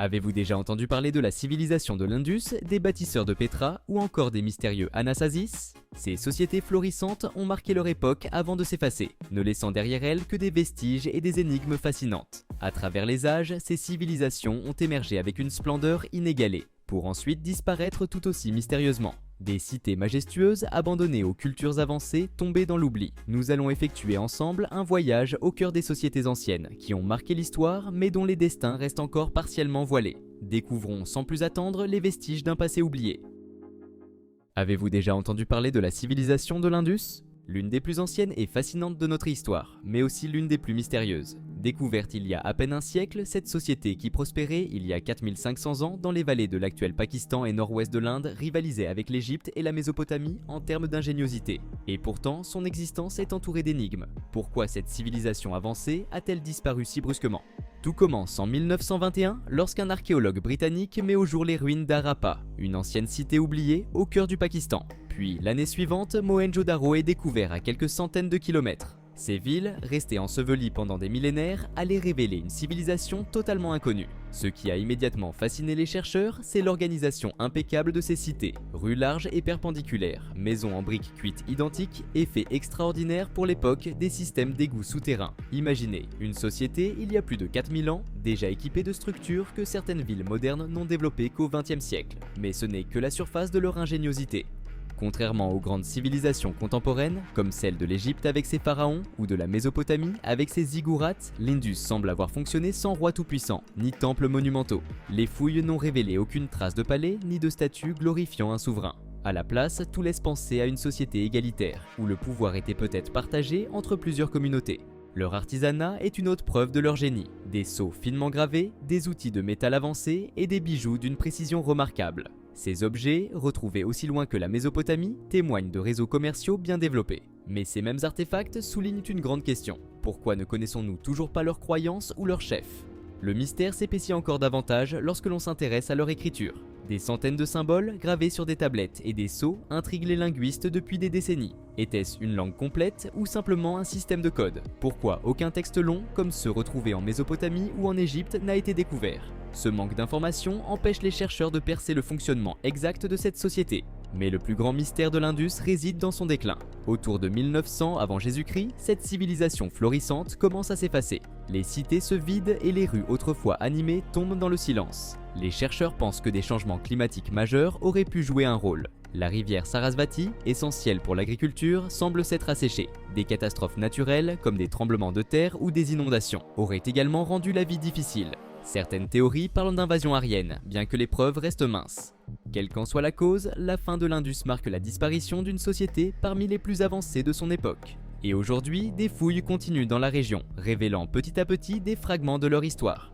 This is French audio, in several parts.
Avez-vous déjà entendu parler de la civilisation de l'Indus, des bâtisseurs de Petra ou encore des mystérieux Anasasis? Ces sociétés florissantes ont marqué leur époque avant de s'effacer, ne laissant derrière elles que des vestiges et des énigmes fascinantes. À travers les âges, ces civilisations ont émergé avec une splendeur inégalée, pour ensuite disparaître tout aussi mystérieusement. Des cités majestueuses abandonnées aux cultures avancées tombées dans l'oubli. Nous allons effectuer ensemble un voyage au cœur des sociétés anciennes qui ont marqué l'histoire mais dont les destins restent encore partiellement voilés. Découvrons sans plus attendre les vestiges d'un passé oublié. Avez-vous déjà entendu parler de la civilisation de l'Indus? L'une des plus anciennes et fascinantes de notre histoire, mais aussi l'une des plus mystérieuses. Découverte il y a à peine un siècle, cette société qui prospérait il y a 4500 ans dans les vallées de l'actuel Pakistan et nord-ouest de l'Inde rivalisait avec l'Égypte et la Mésopotamie en termes d'ingéniosité. Et pourtant, son existence est entourée d'énigmes. Pourquoi cette civilisation avancée a-t-elle disparu si brusquement? Tout commence en 1921 lorsqu'un archéologue britannique met au jour les ruines d'Harappa, une ancienne cité oubliée au cœur du Pakistan. Puis l'année suivante, Mohenjo-Daro est découvert à quelques centaines de kilomètres. Ces villes, restées ensevelies pendant des millénaires, allaient révéler une civilisation totalement inconnue. Ce qui a immédiatement fasciné les chercheurs, c'est l'organisation impeccable de ces cités. Rues larges et perpendiculaires, maisons en briques cuites identiques, effet extraordinaire pour l'époque des systèmes d'égouts souterrains. Imaginez, une société il y a plus de 4000 ans, déjà équipée de structures que certaines villes modernes n'ont développées qu'au XXe siècle. Mais ce n'est que la surface de leur ingéniosité. Contrairement aux grandes civilisations contemporaines, comme celle de l'Égypte avec ses pharaons ou de la Mésopotamie avec ses ziggourats, l'Indus semble avoir fonctionné sans roi tout-puissant, ni temples monumentaux. Les fouilles n'ont révélé aucune trace de palais ni de statue glorifiant un souverain. À la place, tout laisse penser à une société égalitaire, où le pouvoir était peut-être partagé entre plusieurs communautés. Leur artisanat est une autre preuve de leur génie. Des sceaux finement gravés, des outils de métal avancés et des bijoux d'une précision remarquable. Ces objets, retrouvés aussi loin que la Mésopotamie, témoignent de réseaux commerciaux bien développés. Mais ces mêmes artefacts soulignent une grande question. Pourquoi ne connaissons-nous toujours pas leurs croyances ou leurs chefs? Le mystère s'épaissit encore davantage lorsque l'on s'intéresse à leur écriture. Des centaines de symboles gravés sur des tablettes et des sceaux intriguent les linguistes depuis des décennies. Était-ce une langue complète ou simplement un système de code? Pourquoi aucun texte long, comme ceux retrouvés en Mésopotamie ou en Égypte, n'a été découvert? Ce manque d'informations empêche les chercheurs de percer le fonctionnement exact de cette société. Mais le plus grand mystère de l'Indus réside dans son déclin. Autour de 1900 avant Jésus-Christ, cette civilisation florissante commence à s'effacer. Les cités se vident et les rues autrefois animées tombent dans le silence. Les chercheurs pensent que des changements climatiques majeurs auraient pu jouer un rôle. La rivière Sarasvati, essentielle pour l'agriculture, semble s'être asséchée. Des catastrophes naturelles, comme des tremblements de terre ou des inondations, auraient également rendu la vie difficile. Certaines théories parlent d'invasion aryenne, bien que les preuves restent minces. Quelle qu'en soit la cause, la fin de l'Indus marque la disparition d'une société parmi les plus avancées de son époque. Et aujourd'hui, des fouilles continuent dans la région, révélant petit à petit des fragments de leur histoire.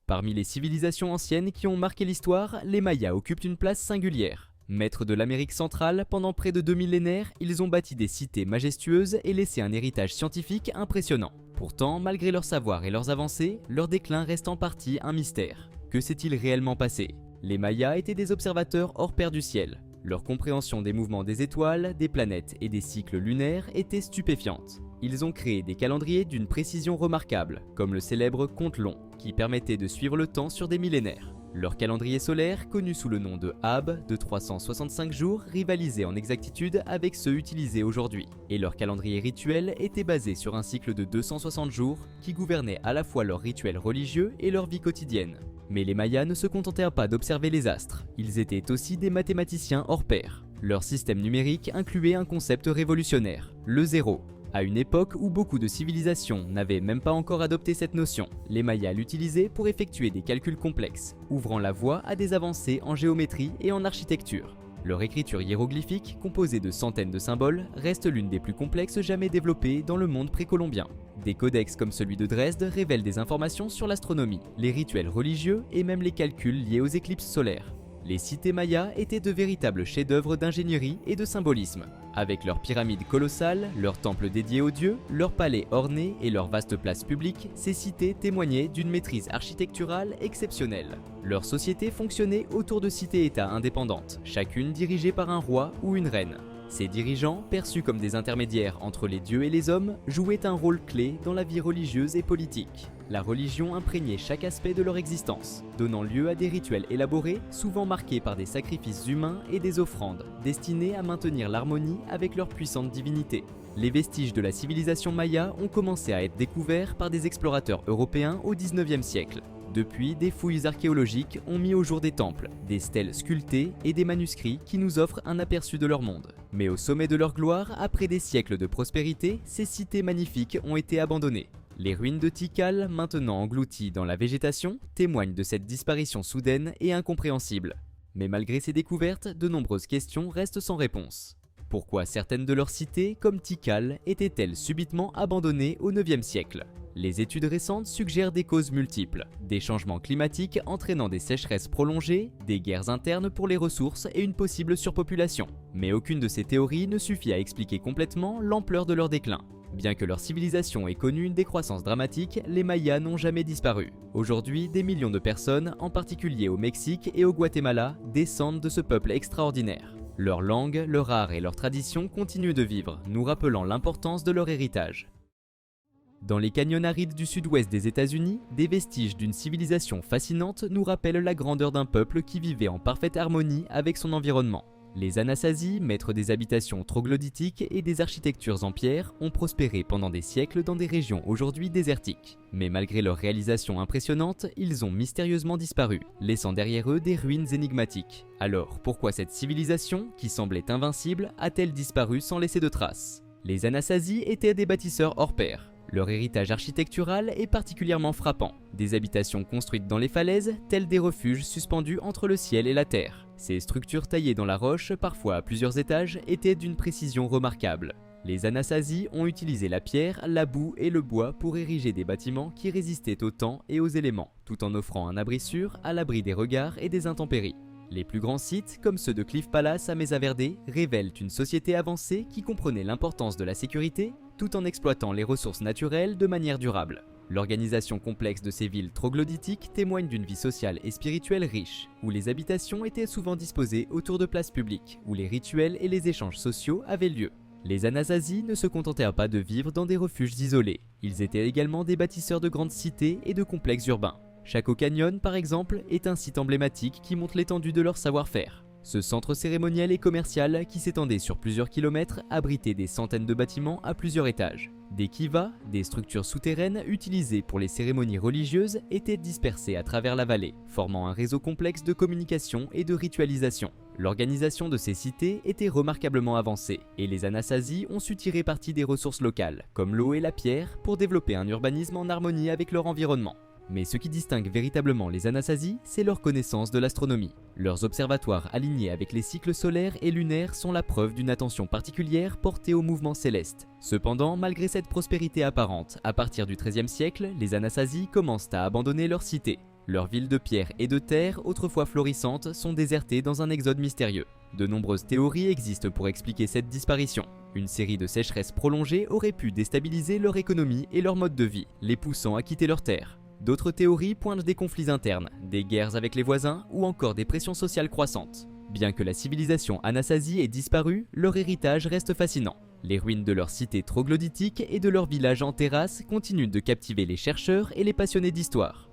Parmi les civilisations anciennes qui ont marqué l'histoire, les Mayas occupent une place singulière. Maîtres de l'Amérique centrale, pendant près de 2 millénaires, ils ont bâti des cités majestueuses et laissé un héritage scientifique impressionnant. Pourtant, malgré leur savoir et leurs avancées, leur déclin reste en partie un mystère. Que s'est-il réellement passé? Les Mayas étaient des observateurs hors pair du ciel. Leur compréhension des mouvements des étoiles, des planètes et des cycles lunaires était stupéfiante. Ils ont créé des calendriers d'une précision remarquable, comme le célèbre compte long, qui permettait de suivre le temps sur des millénaires. Leur calendrier solaire, connu sous le nom de Ab, de 365 jours, rivalisait en exactitude avec ceux utilisés aujourd'hui. Et leur calendrier rituel était basé sur un cycle de 260 jours qui gouvernait à la fois leurs rituels religieux et leur vie quotidienne. Mais les Mayas ne se contentèrent pas d'observer les astres, ils étaient aussi des mathématiciens hors pair. Leur système numérique incluait un concept révolutionnaire, le zéro. À une époque où beaucoup de civilisations n'avaient même pas encore adopté cette notion, les Mayas l'utilisaient pour effectuer des calculs complexes, ouvrant la voie à des avancées en géométrie et en architecture. Leur écriture hiéroglyphique, composée de centaines de symboles, reste l'une des plus complexes jamais développées dans le monde précolombien. Des codex comme celui de Dresde révèlent des informations sur l'astronomie, les rituels religieux et même les calculs liés aux éclipses solaires. Les cités mayas étaient de véritables chefs-d'œuvre d'ingénierie et de symbolisme. Avec leurs pyramides colossales, leurs temples dédiés aux dieux, leurs palais ornés et leurs vastes places publiques, ces cités témoignaient d'une maîtrise architecturale exceptionnelle. Leur société fonctionnait autour de cités-États indépendantes, chacune dirigée par un roi ou une reine. Ces dirigeants, perçus comme des intermédiaires entre les dieux et les hommes, jouaient un rôle clé dans la vie religieuse et politique. La religion imprégnait chaque aspect de leur existence, donnant lieu à des rituels élaborés, souvent marqués par des sacrifices humains et des offrandes, destinés à maintenir l'harmonie avec leur puissante divinité. Les vestiges de la civilisation maya ont commencé à être découverts par des explorateurs européens au XIXe siècle. Depuis, des fouilles archéologiques ont mis au jour des temples, des stèles sculptées et des manuscrits qui nous offrent un aperçu de leur monde. Mais au sommet de leur gloire, après des siècles de prospérité, ces cités magnifiques ont été abandonnées. Les ruines de Tikal, maintenant englouties dans la végétation, témoignent de cette disparition soudaine et incompréhensible. Mais malgré ces découvertes, de nombreuses questions restent sans réponse. Pourquoi certaines de leurs cités, comme Tikal, étaient-elles subitement abandonnées au IXe siècle ? Les études récentes suggèrent des causes multiples, des changements climatiques entraînant des sécheresses prolongées, des guerres internes pour les ressources et une possible surpopulation. Mais aucune de ces théories ne suffit à expliquer complètement l'ampleur de leur déclin. Bien que leur civilisation ait connu une décroissance dramatique, les Mayas n'ont jamais disparu. Aujourd'hui, des millions de personnes, en particulier au Mexique et au Guatemala, descendent de ce peuple extraordinaire. Leur langue, leur art et leurs traditions continuent de vivre, nous rappelant l'importance de leur héritage. Dans les canyons arides du sud-ouest des États-Unis, des vestiges d'une civilisation fascinante nous rappellent la grandeur d'un peuple qui vivait en parfaite harmonie avec son environnement. Les Anasazi, maîtres des habitations troglodytiques et des architectures en pierre, ont prospéré pendant des siècles dans des régions aujourd'hui désertiques. Mais malgré leurs réalisations impressionnantes, ils ont mystérieusement disparu, laissant derrière eux des ruines énigmatiques. Alors, pourquoi cette civilisation, qui semblait invincible, a-t-elle disparu sans laisser de traces ? Les Anasazi étaient des bâtisseurs hors pair. Leur héritage architectural est particulièrement frappant. Des habitations construites dans les falaises, telles des refuges suspendus entre le ciel et la terre. Ces structures taillées dans la roche, parfois à plusieurs étages, étaient d'une précision remarquable. Les Anasazi ont utilisé la pierre, la boue et le bois pour ériger des bâtiments qui résistaient au temps et aux éléments, tout en offrant un abri sûr à l'abri des regards et des intempéries. Les plus grands sites, comme ceux de Cliff Palace à Mesa Verde, révèlent une société avancée qui comprenait l'importance de la sécurité, tout en exploitant les ressources naturelles de manière durable. L'organisation complexe de ces villes troglodytiques témoigne d'une vie sociale et spirituelle riche, où les habitations étaient souvent disposées autour de places publiques, où les rituels et les échanges sociaux avaient lieu. Les Anasazi ne se contentèrent pas de vivre dans des refuges isolés, ils étaient également des bâtisseurs de grandes cités et de complexes urbains. Chaco Canyon, par exemple, est un site emblématique qui montre l'étendue de leur savoir-faire. Ce centre cérémoniel et commercial, qui s'étendait sur plusieurs kilomètres, abritait des centaines de bâtiments à plusieurs étages. Des kivas, des structures souterraines utilisées pour les cérémonies religieuses, étaient dispersées à travers la vallée, formant un réseau complexe de communication et de ritualisation. L'organisation de ces cités était remarquablement avancée, et les Anasazi ont su tirer parti des ressources locales, comme l'eau et la pierre, pour développer un urbanisme en harmonie avec leur environnement. Mais ce qui distingue véritablement les Anasazi, c'est leur connaissance de l'astronomie. Leurs observatoires alignés avec les cycles solaires et lunaires sont la preuve d'une attention particulière portée au mouvement céleste. Cependant, malgré cette prospérité apparente, à partir du XIIIe siècle, les Anasazi commencent à abandonner leurs cités. Leurs villes de pierre et de terre, autrefois florissantes, sont désertées dans un exode mystérieux. De nombreuses théories existent pour expliquer cette disparition. Une série de sécheresses prolongées aurait pu déstabiliser leur économie et leur mode de vie, les poussant à quitter leurs terres. D'autres théories pointent des conflits internes, des guerres avec les voisins ou encore des pressions sociales croissantes. Bien que la civilisation Anasazi ait disparu, leur héritage reste fascinant. Les ruines de leurs cités troglodytiques et de leurs villages en terrasse continuent de captiver les chercheurs et les passionnés d'histoire.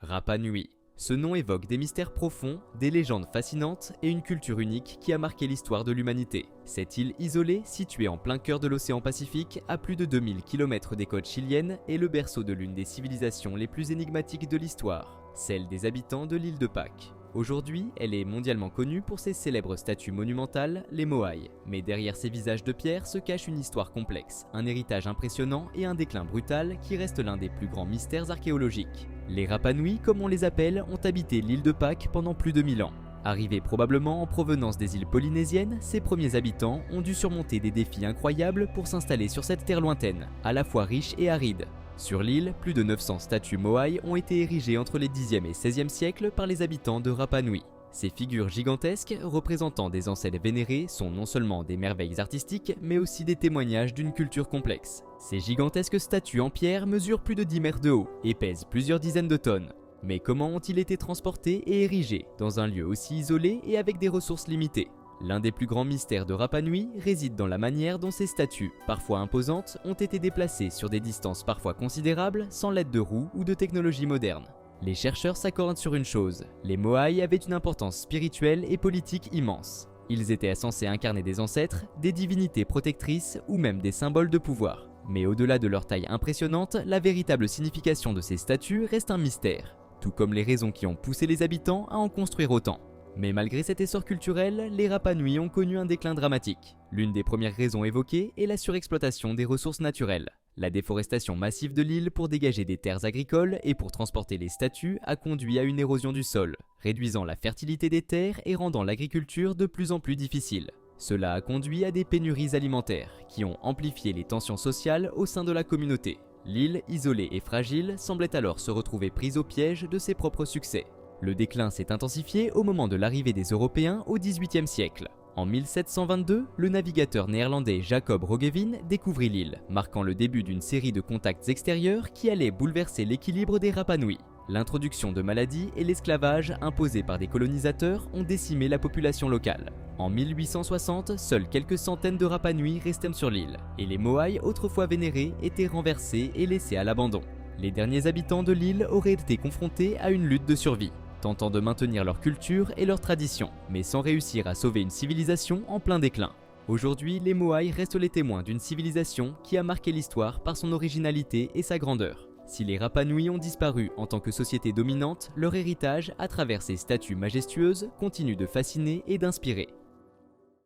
Rapa Nui. Ce nom évoque des mystères profonds, des légendes fascinantes et une culture unique qui a marqué l'histoire de l'humanité. Cette île isolée, située en plein cœur de l'océan Pacifique, à plus de 2000 km des côtes chiliennes, est le berceau de l'une des civilisations les plus énigmatiques de l'histoire, celle des habitants de l'île de Pâques. Aujourd'hui, elle est mondialement connue pour ses célèbres statues monumentales, les Moai. Mais derrière ces visages de pierre se cache une histoire complexe, un héritage impressionnant et un déclin brutal qui reste l'un des plus grands mystères archéologiques. Les Rapa Nui, comme on les appelle, ont habité l'île de Pâques pendant plus de 1000 ans. Arrivés probablement en provenance des îles polynésiennes, ces premiers habitants ont dû surmonter des défis incroyables pour s'installer sur cette terre lointaine, à la fois riche et aride. Sur l'île, plus de 900 statues Moai ont été érigées entre les 10e et 16e siècles par les habitants de Rapa Nui. Ces figures gigantesques, représentant des ancêtres vénérés, sont non seulement des merveilles artistiques, mais aussi des témoignages d'une culture complexe. Ces gigantesques statues en pierre mesurent plus de 10 mètres de haut et pèsent plusieurs dizaines de tonnes. Mais comment ont-ils été transportés et érigés dans un lieu aussi isolé et avec des ressources limitées ? L'un des plus grands mystères de Rapa Nui réside dans la manière dont ces statues, parfois imposantes, ont été déplacées sur des distances parfois considérables sans l'aide de roues ou de technologies modernes. Les chercheurs s'accordent sur une chose, les Moai avaient une importance spirituelle et politique immense. Ils étaient censés incarner des ancêtres, des divinités protectrices ou même des symboles de pouvoir. Mais au-delà de leur taille impressionnante, la véritable signification de ces statues reste un mystère, tout comme les raisons qui ont poussé les habitants à en construire autant. Mais malgré cet essor culturel, les Rapa Nui ont connu un déclin dramatique. L'une des premières raisons évoquées est la surexploitation des ressources naturelles. La déforestation massive de l'île pour dégager des terres agricoles et pour transporter les statues a conduit à une érosion du sol, réduisant la fertilité des terres et rendant l'agriculture de plus en plus difficile. Cela a conduit à des pénuries alimentaires qui ont amplifié les tensions sociales au sein de la communauté. L'île, isolée et fragile, semblait alors se retrouver prise au piège de ses propres succès. Le déclin s'est intensifié au moment de l'arrivée des Européens au XVIIIe siècle. En 1722, le navigateur néerlandais Jacob Roggeveen découvrit l'île, marquant le début d'une série de contacts extérieurs qui allaient bouleverser l'équilibre des Rapa Nui. L'introduction de maladies et l'esclavage imposés par des colonisateurs ont décimé la population locale. En 1860, seules quelques centaines de Rapa Nui restaient sur l'île, et les Moai, autrefois vénérés, étaient renversés et laissés à l'abandon. Les derniers habitants de l'île auraient été confrontés à une lutte de survie, tentant de maintenir leur culture et leurs traditions, mais sans réussir à sauver une civilisation en plein déclin. Aujourd'hui, les Moai restent les témoins d'une civilisation qui a marqué l'histoire par son originalité et sa grandeur. Si les Rapa Nui ont disparu en tant que société dominante, leur héritage, à travers ces statues majestueuses, continue de fasciner et d'inspirer.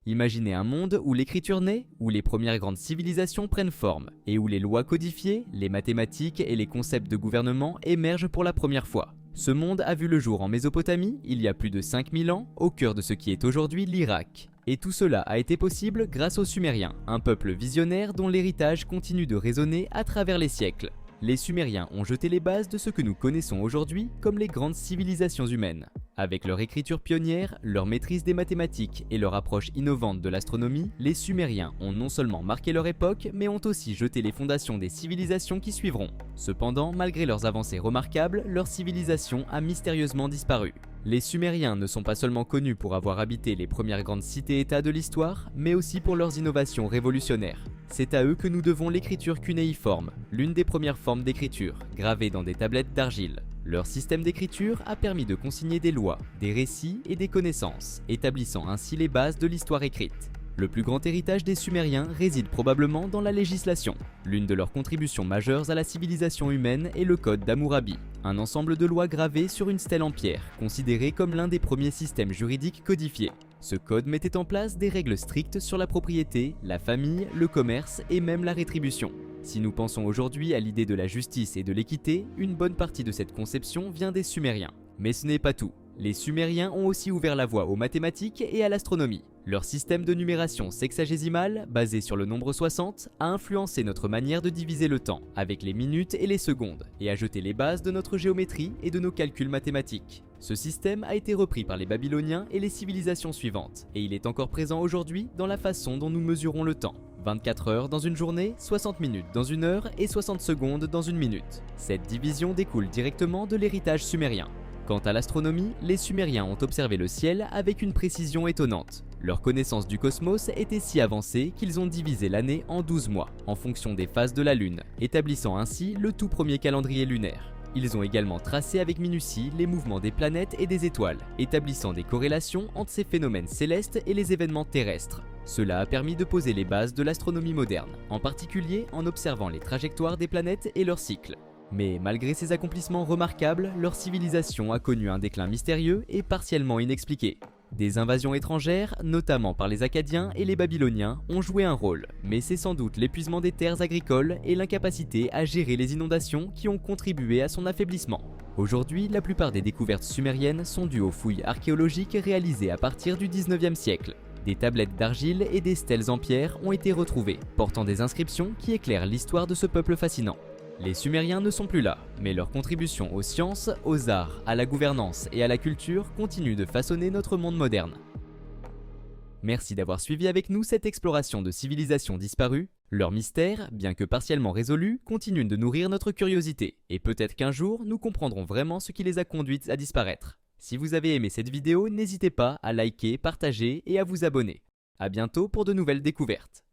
Imaginez un monde où l'écriture naît, où les premières grandes civilisations prennent forme, et où les lois codifiées, les mathématiques et les concepts de gouvernement émergent pour la première fois. Ce monde a vu le jour en Mésopotamie, il y a plus de 5000 ans, au cœur de ce qui est aujourd'hui l'Irak. Et tout cela a été possible grâce aux Sumériens, un peuple visionnaire dont l'héritage continue de résonner à travers les siècles. Les Sumériens ont jeté les bases de ce que nous connaissons aujourd'hui comme les grandes civilisations humaines. Avec leur écriture pionnière, leur maîtrise des mathématiques et leur approche innovante de l'astronomie, les Sumériens ont non seulement marqué leur époque, mais ont aussi jeté les fondations des civilisations qui suivront. Cependant, malgré leurs avancées remarquables, leur civilisation a mystérieusement disparu. Les Sumériens ne sont pas seulement connus pour avoir habité les premières grandes cités-états de l'histoire, mais aussi pour leurs innovations révolutionnaires. C'est à eux que nous devons l'écriture cunéiforme, l'une des premières formes d'écriture, gravée dans des tablettes d'argile. Leur système d'écriture a permis de consigner des lois, des récits et des connaissances, établissant ainsi les bases de l'histoire écrite. Le plus grand héritage des Sumériens réside probablement dans la législation. L'une de leurs contributions majeures à la civilisation humaine est le Code d'Hammurabi, un ensemble de lois gravées sur une stèle en pierre, considéré comme l'un des premiers systèmes juridiques codifiés. Ce code mettait en place des règles strictes sur la propriété, la famille, le commerce et même la rétribution. Si nous pensons aujourd'hui à l'idée de la justice et de l'équité, une bonne partie de cette conception vient des Sumériens. Mais ce n'est pas tout. Les Sumériens ont aussi ouvert la voie aux mathématiques et à l'astronomie. Leur système de numération sexagésimale, basé sur le nombre 60, a influencé notre manière de diviser le temps, avec les minutes et les secondes, et a jeté les bases de notre géométrie et de nos calculs mathématiques. Ce système a été repris par les Babyloniens et les civilisations suivantes, et il est encore présent aujourd'hui dans la façon dont nous mesurons le temps. 24 heures dans une journée, 60 minutes dans une heure et 60 secondes dans une minute. Cette division découle directement de l'héritage sumérien. Quant à l'astronomie, les Sumériens ont observé le ciel avec une précision étonnante. Leur connaissance du cosmos était si avancée qu'ils ont divisé l'année en 12 mois, en fonction des phases de la Lune, établissant ainsi le tout premier calendrier lunaire. Ils ont également tracé avec minutie les mouvements des planètes et des étoiles, établissant des corrélations entre ces phénomènes célestes et les événements terrestres. Cela a permis de poser les bases de l'astronomie moderne, en particulier en observant les trajectoires des planètes et leurs cycles. Mais malgré ces accomplissements remarquables, leur civilisation a connu un déclin mystérieux et partiellement inexpliqué. Des invasions étrangères, notamment par les Akkadiens et les Babyloniens, ont joué un rôle, mais c'est sans doute l'épuisement des terres agricoles et l'incapacité à gérer les inondations qui ont contribué à son affaiblissement. Aujourd'hui, la plupart des découvertes sumériennes sont dues aux fouilles archéologiques réalisées à partir du 19e siècle. Des tablettes d'argile et des stèles en pierre ont été retrouvées, portant des inscriptions qui éclairent l'histoire de ce peuple fascinant. Les Sumériens ne sont plus là, mais leur contribution aux sciences, aux arts, à la gouvernance et à la culture continue de façonner notre monde moderne. Merci d'avoir suivi avec nous cette exploration de civilisations disparues. Leurs mystères, bien que partiellement résolus, continuent de nourrir notre curiosité, et peut-être qu'un jour nous comprendrons vraiment ce qui les a conduites à disparaître. Si vous avez aimé cette vidéo, n'hésitez pas à liker, partager et à vous abonner. A bientôt pour de nouvelles découvertes.